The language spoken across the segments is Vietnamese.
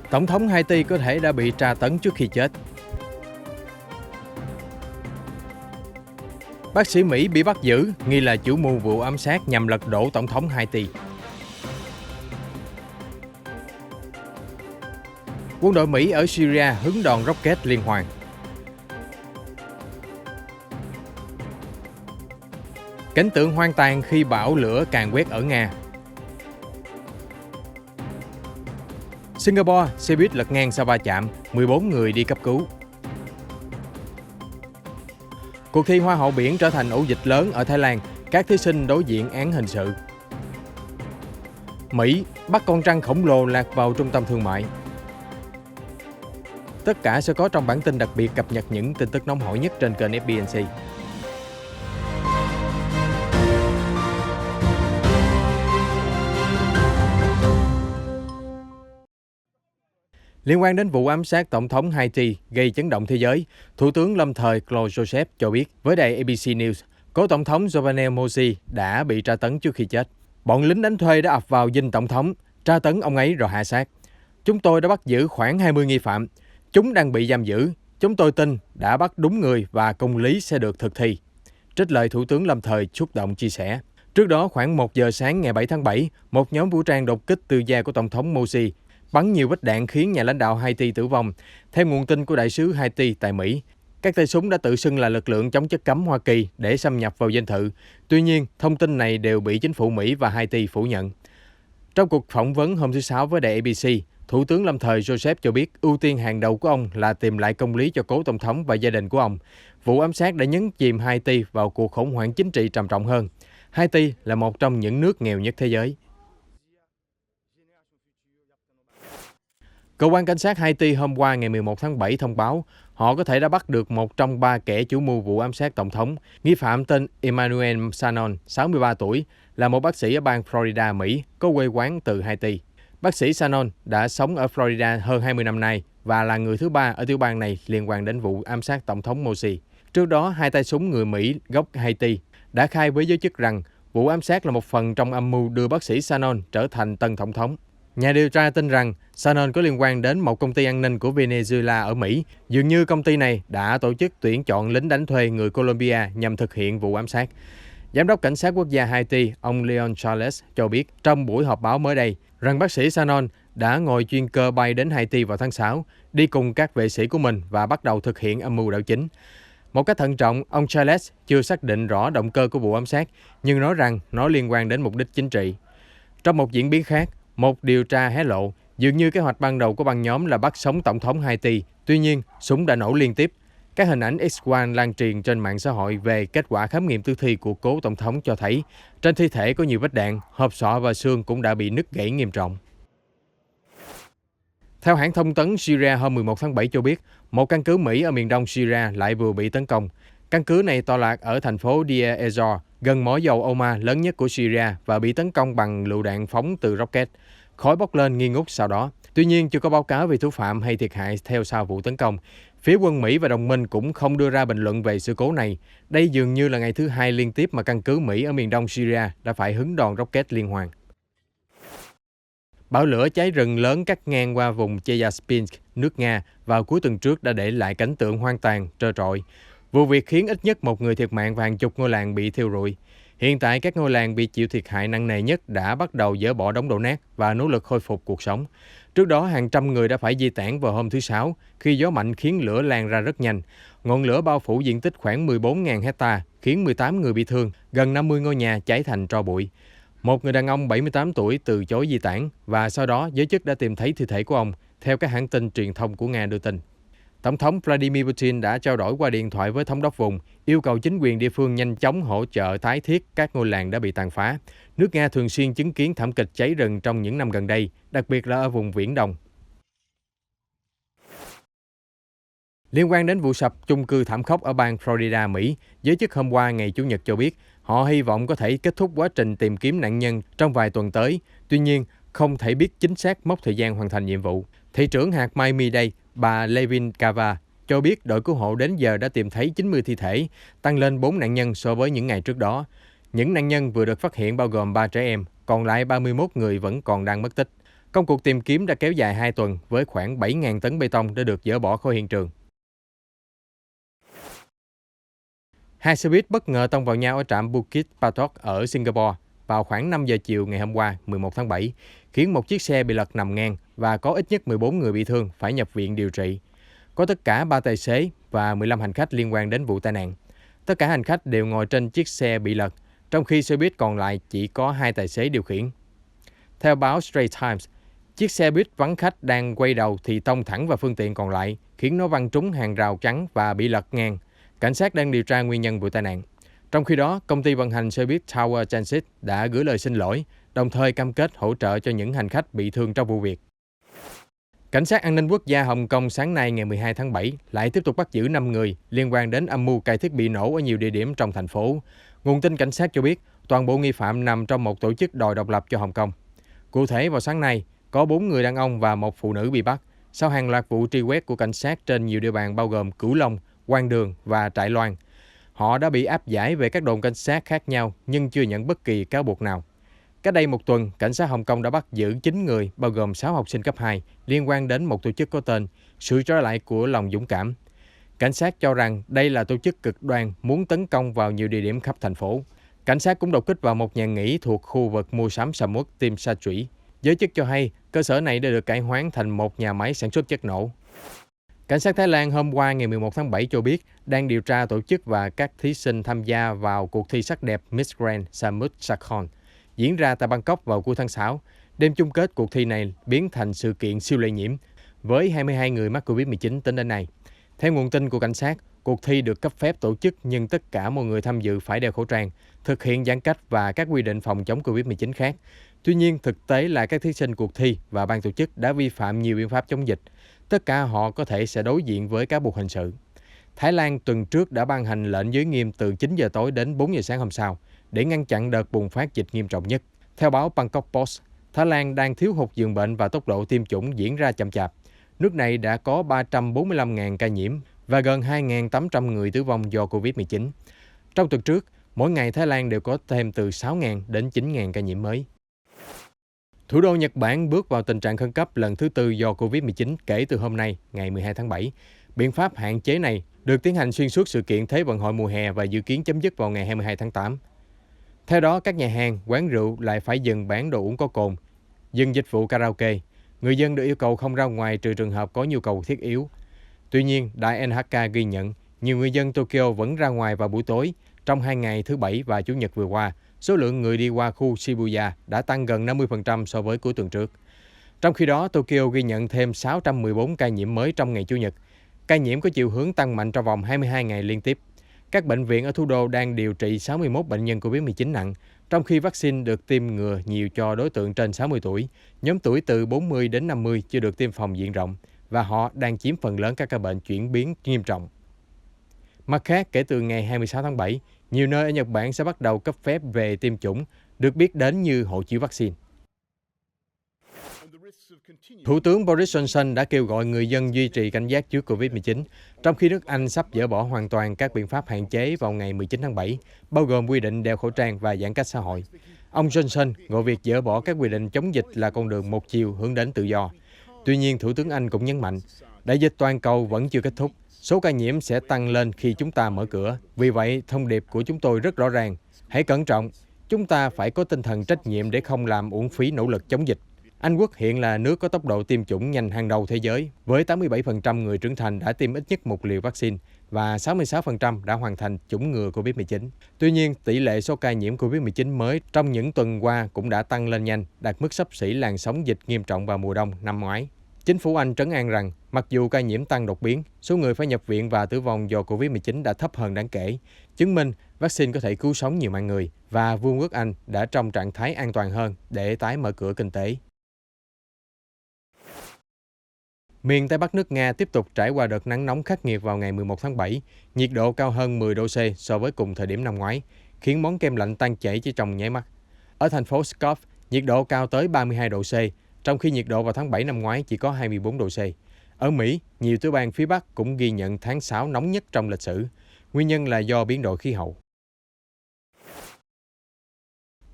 Tổng thống Haiti có thể đã bị tra tấn trước khi chết. Bác sĩ Mỹ bị bắt giữ, nghi là chủ mưu vụ ám sát nhằm lật đổ Tổng thống Haiti. Quân đội Mỹ ở Syria hứng đòn rocket liên hoàn. Cảnh tượng hoang tàn khi bão lửa càn quét ở Nga. Singapore, xe buýt lật ngang sau va chạm, 14 người đi cấp cứu. Cuộc thi Hoa hậu biển trở thành ổ dịch lớn ở Thái Lan, các thí sinh đối diện án hình sự. Mỹ bắt con trăng khổng lồ lạc vào trung tâm thương mại. Tất cả sẽ có trong bản tin đặc biệt cập nhật những tin tức nóng hổi nhất trên kênh FBNC. Liên quan đến vụ ám sát Tổng thống Haiti gây chấn động thế giới, Thủ tướng lâm thời Claude Joseph cho biết với đài ABC News, cố Tổng thống Jovenel Moïse đã bị tra tấn trước khi chết. Bọn lính đánh thuê đã ập vào dinh Tổng thống, tra tấn ông ấy rồi hạ sát. Chúng tôi đã bắt giữ khoảng 20 nghi phạm. Chúng đang bị giam giữ. Chúng tôi tin đã bắt đúng người và công lý sẽ được thực thi. Trích lời Thủ tướng lâm thời xúc động chia sẻ. Trước đó khoảng 1 giờ sáng ngày 7 tháng 7, một nhóm vũ trang đột kích tư gia của Tổng thống Moïse bắn nhiều vết đạn khiến nhà lãnh đạo Haiti tử vong. Theo nguồn tin của đại sứ Haiti tại Mỹ, các tay súng đã tự xưng là lực lượng chống chất cấm Hoa Kỳ để xâm nhập vào dinh thự. Tuy nhiên, thông tin này đều bị chính phủ Mỹ và Haiti phủ nhận. Trong cuộc phỏng vấn hôm thứ Sáu với đài ABC, Thủ tướng lâm thời Joseph cho biết ưu tiên hàng đầu của ông là tìm lại công lý cho cố Tổng thống và gia đình của ông. Vụ ám sát đã nhấn chìm Haiti vào cuộc khủng hoảng chính trị trầm trọng hơn. Haiti là một trong những nước nghèo nhất thế giới. Cơ quan cảnh sát Haiti hôm qua ngày 11 tháng 7 thông báo họ có thể đã bắt được một trong 3 kẻ chủ mưu vụ ám sát Tổng thống. Nghi phạm tên Emmanuel Sanon, 63 tuổi, là một bác sĩ ở bang Florida, Mỹ, có quê quán từ Haiti. Bác sĩ Sanon đã sống ở Florida hơn 20 năm nay và là người thứ 3 ở tiểu bang này liên quan đến vụ ám sát Tổng thống Moïse. Trước đó, hai tay súng người Mỹ gốc Haiti đã khai với giới chức rằng vụ ám sát là một phần trong âm mưu đưa bác sĩ Sanon trở thành tân tổng thống. Nhà điều tra tin rằng Sanon có liên quan đến một công ty an ninh của Venezuela ở Mỹ. Dường như công ty này đã tổ chức tuyển chọn lính đánh thuê người Colombia nhằm thực hiện vụ ám sát. Giám đốc Cảnh sát quốc gia Haiti, ông Leon Charles, cho biết trong buổi họp báo mới đây rằng bác sĩ Sanon đã ngồi chuyên cơ bay đến Haiti vào tháng 6, đi cùng các vệ sĩ của mình và bắt đầu thực hiện âm mưu đảo chính. Một cách thận trọng, ông Charles chưa xác định rõ động cơ của vụ ám sát, nhưng nói rằng nó liên quan đến mục đích chính trị. Trong một diễn biến khác, một điều tra hé lộ, dường như kế hoạch ban đầu của băng nhóm là bắt sống Tổng thống Haiti. Tuy nhiên, súng đã nổ liên tiếp. Các hình ảnh X-quang lan truyền trên mạng xã hội về kết quả khám nghiệm tử thi của cố Tổng thống cho thấy trên thi thể có nhiều vết đạn, hộp sọ và xương cũng đã bị nứt gãy nghiêm trọng. Theo hãng thông tấn Syria hôm 11 tháng 7 cho biết, một căn cứ Mỹ ở miền đông Syria lại vừa bị tấn công. Căn cứ này tọa lạc ở thành phố Deir ez-Zor, gần mỏ dầu Oma lớn nhất của Syria và bị tấn công bằng lựu đạn phóng từ rocket. Khói bốc lên nghi ngút sau đó. Tuy nhiên, chưa có báo cáo về thủ phạm hay thiệt hại theo sau vụ tấn công. Phía quân Mỹ và đồng minh cũng không đưa ra bình luận về sự cố này. Đây dường như là ngày thứ 2 liên tiếp mà căn cứ Mỹ ở miền đông Syria đã phải hứng đòn rocket liên hoàn. Bão lửa cháy rừng lớn cắt ngang qua vùng Chelyabinsk, nước Nga vào cuối tuần trước đã để lại cảnh tượng hoang tàn, trơ trọi. Vụ việc khiến ít nhất một người thiệt mạng và hàng chục ngôi làng bị thiêu rụi. Hiện tại, các ngôi làng bị chịu thiệt hại nặng nề nhất đã bắt đầu dỡ bỏ đống đổ nát và nỗ lực khôi phục cuộc sống. Trước đó, hàng trăm người đã phải di tản vào hôm thứ Sáu khi gió mạnh khiến lửa lan ra rất nhanh. Ngọn lửa bao phủ diện tích khoảng 14.000 hectare, khiến 18 người bị thương, gần 50 ngôi nhà cháy thành tro bụi. Một người đàn ông 78 tuổi từ chối di tản và sau đó giới chức đã tìm thấy thi thể của ông, theo các hãng tin truyền thông của Nga đưa tin. Tổng thống Vladimir Putin đã trao đổi qua điện thoại với thống đốc vùng, yêu cầu chính quyền địa phương nhanh chóng hỗ trợ tái thiết các ngôi làng đã bị tàn phá. Nước Nga thường xuyên chứng kiến thảm kịch cháy rừng trong những năm gần đây, đặc biệt là ở vùng Viễn Đông. Liên quan đến vụ sập chung cư thảm khốc ở bang Florida, Mỹ, giới chức hôm qua ngày Chủ nhật cho biết họ hy vọng có thể kết thúc quá trình tìm kiếm nạn nhân trong vài tuần tới. Tuy nhiên, không thể biết chính xác mốc thời gian hoàn thành nhiệm vụ. Thị trưởng hạt Miami-Dade, bà Levin Cava, cho biết đội cứu hộ đến giờ đã tìm thấy 90 thi thể, tăng lên 4 nạn nhân so với những ngày trước đó. Những nạn nhân vừa được phát hiện bao gồm 3 trẻ em, còn lại 31 người vẫn còn đang mất tích. Công cuộc tìm kiếm đã kéo dài 2 tuần với khoảng 7.000 tấn bê tông đã được dỡ bỏ khỏi hiện trường. Hai xe buýt bất ngờ tông vào nhau ở trạm Bukit Batok ở Singapore vào khoảng 5 giờ chiều ngày hôm qua, 11 tháng 7, khiến một chiếc xe bị lật nằm ngang và có ít nhất 14 người bị thương phải nhập viện điều trị. Có tất cả 3 tài xế và 15 hành khách liên quan đến vụ tai nạn. Tất cả hành khách đều ngồi trên chiếc xe bị lật, trong khi xe buýt còn lại chỉ có 2 tài xế điều khiển. Theo báo Straits Times, chiếc xe buýt vắng khách đang quay đầu thì tông thẳng vào phương tiện còn lại, khiến nó văng trúng hàng rào chắn và bị lật ngang. Cảnh sát đang điều tra nguyên nhân vụ tai nạn. Trong khi đó, công ty vận hành xe buýt Tower Transit đã gửi lời xin lỗi, đồng thời cam kết hỗ trợ cho những hành khách bị thương trong vụ việc. Cảnh sát an ninh quốc gia Hồng Kông sáng nay ngày 12 tháng 7 lại tiếp tục bắt giữ 5 người liên quan đến âm mưu cài thiết bị nổ ở nhiều địa điểm trong thành phố. Nguồn tin cảnh sát cho biết toàn bộ nghi phạm nằm trong một tổ chức đòi độc lập cho Hồng Kông. Cụ thể vào sáng nay, có 4 người đàn ông và một phụ nữ bị bắt sau hàng loạt vụ truy quét của cảnh sát trên nhiều địa bàn bao gồm Cửu Long, Quan Đường và Trại Loan. Họ đã bị áp giải về các đồn cảnh sát khác nhau nhưng chưa nhận bất kỳ cáo buộc nào. Cách đây một tuần, cảnh sát Hồng Kông đã bắt giữ 9 người, bao gồm 6 học sinh cấp 2, liên quan đến một tổ chức có tên Sự trở lại của lòng dũng cảm. Cảnh sát cho rằng đây là tổ chức cực đoan muốn tấn công vào nhiều địa điểm khắp thành phố. Cảnh sát cũng đột kích vào một nhà nghỉ thuộc khu vực mua sắm sầm uất Tim Sa Trĩ. Giới chức cho hay, cơ sở này đã được cải hoán thành một nhà máy sản xuất chất nổ. Cảnh sát Thái Lan hôm qua ngày 11 tháng 7 cho biết đang điều tra tổ chức và các thí sinh tham gia vào cuộc thi sắc đẹp Miss Grand Samut Sakhon diễn ra tại Bangkok vào cuối tháng 6. Đêm chung kết cuộc thi này biến thành sự kiện siêu lây nhiễm với 22 người mắc Covid-19 tính đến nay. Theo nguồn tin của cảnh sát, cuộc thi được cấp phép tổ chức nhưng tất cả mọi người tham dự phải đeo khẩu trang, thực hiện giãn cách và các quy định phòng chống Covid-19 khác. Tuy nhiên, thực tế là các thí sinh cuộc thi và ban tổ chức đã vi phạm nhiều biện pháp chống dịch. Tất cả họ có thể sẽ đối diện với cáo buộc hình sự. Thái Lan tuần trước đã ban hành lệnh giới nghiêm từ 9 giờ tối đến 4 giờ sáng hôm sau để ngăn chặn đợt bùng phát dịch nghiêm trọng nhất. Theo báo Bangkok Post, Thái Lan đang thiếu hụt giường bệnh và tốc độ tiêm chủng diễn ra chậm chạp. Nước này đã có 345.000 ca nhiễm và gần 2.800 người tử vong do Covid-19. Trong tuần trước, mỗi ngày Thái Lan đều có thêm từ 6.000 đến 9.000 ca nhiễm mới. Thủ đô Nhật Bản bước vào tình trạng khẩn cấp lần thứ tư do Covid-19 kể từ hôm nay, ngày 12 tháng 7. Biện pháp hạn chế này được tiến hành xuyên suốt sự kiện Thế vận hội mùa hè và dự kiến chấm dứt vào ngày 22 tháng 8. Theo đó, các nhà hàng, quán rượu lại phải dừng bán đồ uống có cồn, dừng dịch vụ karaoke. Người dân được yêu cầu không ra ngoài trừ trường hợp có nhu cầu thiết yếu. Tuy nhiên, đài NHK ghi nhận nhiều người dân Tokyo vẫn ra ngoài vào buổi tối. Trong 2 ngày thứ Bảy và Chủ nhật vừa qua, số lượng người đi qua khu Shibuya đã tăng gần 50% so với cuối tuần trước. Trong khi đó, Tokyo ghi nhận thêm 614 ca nhiễm mới trong ngày Chủ nhật. Ca nhiễm có chiều hướng tăng mạnh trong vòng 22 ngày liên tiếp. Các bệnh viện ở thủ đô đang điều trị 61 bệnh nhân Covid-19 nặng, trong khi vaccine được tiêm ngừa nhiều cho đối tượng trên 60 tuổi, nhóm tuổi từ 40 đến 50 chưa được tiêm phòng diện rộng, và họ đang chiếm phần lớn các ca bệnh chuyển biến nghiêm trọng. Mặt khác, kể từ ngày 26 tháng 7, nhiều nơi ở Nhật Bản sẽ bắt đầu cấp phép về tiêm chủng, được biết đến như hộ chiếu vaccine. Thủ tướng Boris Johnson đã kêu gọi người dân duy trì cảnh giác trước Covid-19, trong khi nước Anh sắp dỡ bỏ hoàn toàn các biện pháp hạn chế vào ngày 19 tháng 7, bao gồm quy định đeo khẩu trang và giãn cách xã hội. Ông Johnson gọi việc dỡ bỏ các quy định chống dịch là con đường một chiều hướng đến tự do. Tuy nhiên, Thủ tướng Anh cũng nhấn mạnh, đại dịch toàn cầu vẫn chưa kết thúc, số ca nhiễm sẽ tăng lên khi chúng ta mở cửa. Vì vậy, thông điệp của chúng tôi rất rõ ràng, hãy cẩn trọng, chúng ta phải có tinh thần trách nhiệm để không làm uổng phí nỗ lực chống dịch. Anh Quốc hiện là nước có tốc độ tiêm chủng nhanh hàng đầu thế giới, với 87% người trưởng thành đã tiêm ít nhất một liều vaccine và 66% đã hoàn thành chủng ngừa Covid-19. Tuy nhiên, tỷ lệ số ca nhiễm Covid-19 mới trong những tuần qua cũng đã tăng lên nhanh, đạt mức xấp xỉ làn sóng dịch nghiêm trọng vào mùa đông năm ngoái. Chính phủ Anh trấn an rằng, mặc dù ca nhiễm tăng đột biến, số người phải nhập viện và tử vong do Covid-19 đã thấp hơn đáng kể, chứng minh vaccine có thể cứu sống nhiều mạng người và Vương quốc Anh đã trong trạng thái an toàn hơn để tái mở cửa kinh tế. Miền Tây Bắc nước Nga tiếp tục trải qua đợt nắng nóng khắc nghiệt vào ngày 11 tháng 7, nhiệt độ cao hơn 10 độ C so với cùng thời điểm năm ngoái, khiến món kem lạnh tan chảy chỉ trong nháy mắt. Ở thành phố Pskov, nhiệt độ cao tới 32 độ C, trong khi nhiệt độ vào tháng 7 năm ngoái chỉ có 24 độ C. Ở Mỹ, nhiều tiểu bang phía Bắc cũng ghi nhận tháng 6 nóng nhất trong lịch sử. Nguyên nhân là do biến đổi khí hậu.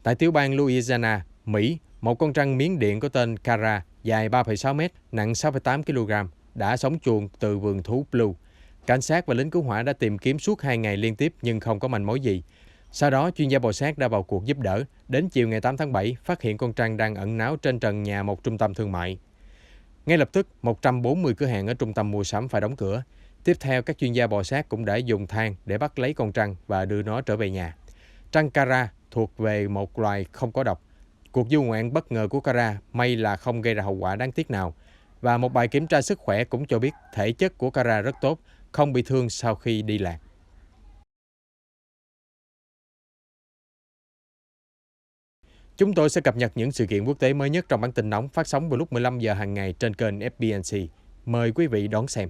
Tại tiểu bang Louisiana, Mỹ, một con trăng miến điện có tên Kara dài 3,6 mét, nặng 6,8 kg, đã sống chuồng từ vườn thú Blue. Cảnh sát và lính cứu hỏa đã tìm kiếm suốt 2 ngày liên tiếp nhưng không có manh mối gì. Sau đó, chuyên gia bò sát đã vào cuộc giúp đỡ. Đến chiều ngày 8 tháng 7, phát hiện con trăn đang ẩn náu trên trần nhà một trung tâm thương mại. Ngay lập tức, 140 cửa hàng ở trung tâm mua sắm phải đóng cửa. Tiếp theo, các chuyên gia bò sát cũng đã dùng thang để bắt lấy con trăn và đưa nó trở về nhà. Trăn Cara thuộc về một loài không có độc. Cuộc du ngoạn bất ngờ của Cara may là không gây ra hậu quả đáng tiếc nào. Và một bài kiểm tra sức khỏe cũng cho biết thể chất của Cara rất tốt, không bị thương sau khi đi lạc. Chúng tôi sẽ cập nhật những sự kiện quốc tế mới nhất trong bản tin nóng phát sóng vào lúc 15 giờ hàng ngày trên kênh FBNC. Mời quý vị đón xem.